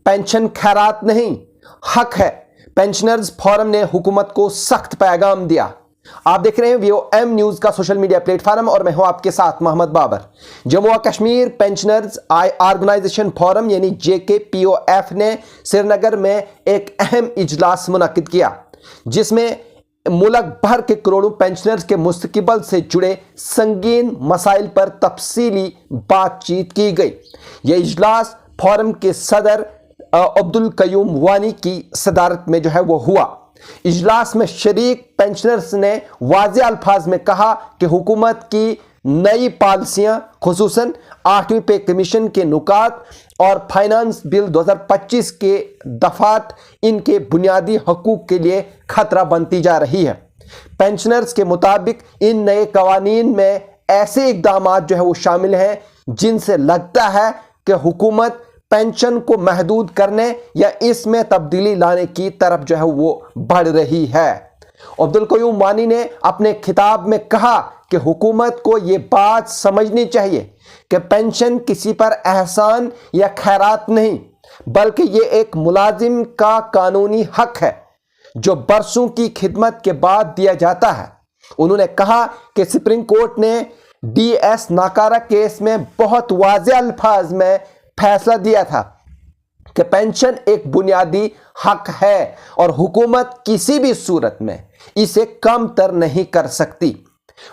Pension खैरात नहीं, हक है। पेंशनर्स फोरम ने हुकूमत को सख्त पैगाम दिया। आप देख रहे हैं VOM न्यूज का सोशल मीडिया प्लेटफॉर्म और मैं हूं आपके साथ मोहम्मद बाबर। जम्मू और कश्मीर पेंशनर्स ऑर्गेनाइजेशन फोरम यानी JKPOF ने श्रीनगर में एक अहम इजलास मुनक्किद किया, जिसमें मुल्क भर के करोड़ों पेंशनर्स के मुस्तकबिल से जुड़े संगीन मसाइल पर तफसीली बातचीत की गई। यह इजलास फोरम के सदर अब्दुल कयूम वानी की सदारत में वो हुआ। इजलास में शरीक पेंशनर्स ने वाज़ेह अल्फाज में कहा कि हुकूमत की नई पॉलिसियां, खुसूसन 8वीं पे कमीशन के नुकात और फाइनेंस बिल 2025 के दफात इनके बुनियादी हकूक के लिए खतरा बनती जा रही है। पेंशनर्स के मुताबिक इन नए कवानीन में ऐसे इकदाम वो शामिल हैं जिनसे लगता है कि हुकूमत पेंशन को महदूद करने या इसमें तब्दीली लाने की तरफ वो बढ़ रही है। अब्दुल कयूम वानी ने अपने खिताब में कहा कि हुकूमत को ये बात समझनी चाहिए कि पेंशन किसी पर एहसान या खैरात नहीं, बल्कि ये एक मुलाजिम का कानूनी हक है जो बरसों की खिदमत के बाद दिया जाता है। उन्होंने कहा कि सुप्रीम कोर्ट ने DS नाकारा केस में बहुत वाज़ेह अल्फाज में फैसला दिया था कि पेंशन एक बुनियादी हक है और हुकूमत किसी भी सूरत में इसे कम तर नहीं कर सकती।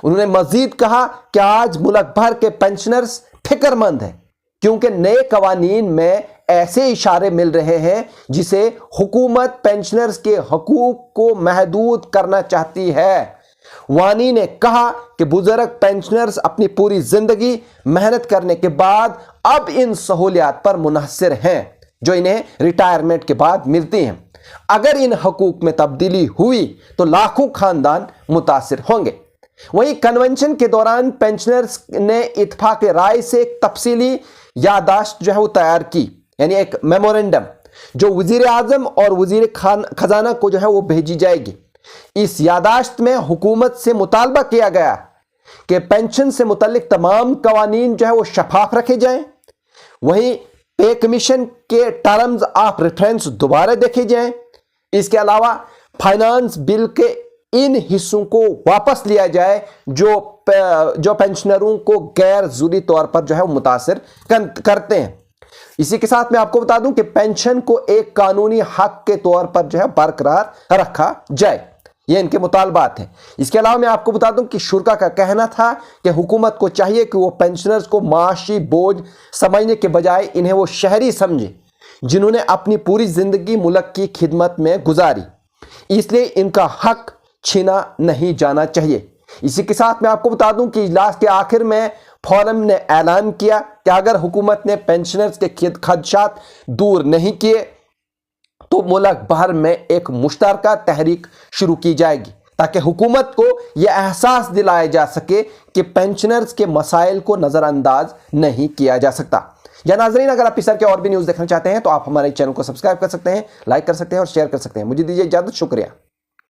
उन्होंने मजीद कहा कि आज मुल्क भर के पेंशनर्स फिक्रमंद हैं क्योंकि नए कवानीन में ऐसे इशारे मिल रहे हैं जिसे हुकूमत पेंशनर्स के हकूक को महदूद करना चाहती है। वानी ने कहा कि बुजुर्ग पेंशनर्स अपनी पूरी जिंदगी मेहनत करने के बाद अब इन सहूलियात पर मुनहसर हैं जो इन्हें रिटायरमेंट के बाद मिलती हैं। अगर इन हकूक में तब्दीली हुई तो लाखों खानदान मुतासिर होंगे। वहीं कन्वेंशन के दौरान पेंशनर्स ने इत्तेफाक राय से एक तफसीली यादाश्त वो तैयार की, यानी एक मेमोरेंडम जो वजीर आजम और वजीर खजाना को वो भेजी जाएगी। इस यादाश्त में हुकूमत से मुतालबा किया गया कि पेंशन से मुतल्लिक तमाम कवानीन वो शफाफ रखे जाएं। वहीं पे कमीशन के टर्म्स ऑफ रेफरेंस दोबारा देखे जाएं। इसके अलावा फाइनेंस बिल के इन हिस्सों को वापस लिया जाए जो पेंशनरों को गैर ज़रूरी तौर पर मुतासिर करते हैं। इसी के साथ मैं आपको बता दूं कि पेंशन को एक कानूनी हक के तौर पर बरकरार रखा जाए, ये इनके मुतालबात हैं। इसके अलावा मैं आपको बता दूं कि शुरा का कहना था कि हुकूमत को चाहिए कि वो पेंशनर्स को माशी बोझ समझने के बजाय इन्हें वो शहरी समझे जिन्होंने अपनी पूरी जिंदगी मुल्क की खिदमत में गुजारी, इसलिए इनका हक छीना नहीं जाना चाहिए। इसी के साथ मैं आपको बता दूं कि इजलास के आखिर में फोरम ने ऐलान किया कि अगर हुकूमत ने पेंशनर्स के खदशात दूर नहीं किए तो मुल्क भर में एक मुश्तरका तहरीक शुरू की जाएगी ताकि हुकूमत को यह एहसास दिलाया जा सके कि पेंशनर्स के मसाइल को नज़रअंदाज नहीं किया जा सकता। या नाज़रीन, अगर आप इस तरह के और भी न्यूज़ देखना चाहते हैं तो आप हमारे चैनल को सब्सक्राइब कर सकते हैं, लाइक कर सकते हैं और शेयर कर सकते हैं। मुझे दीजिए इजाज़त। शुक्रिया।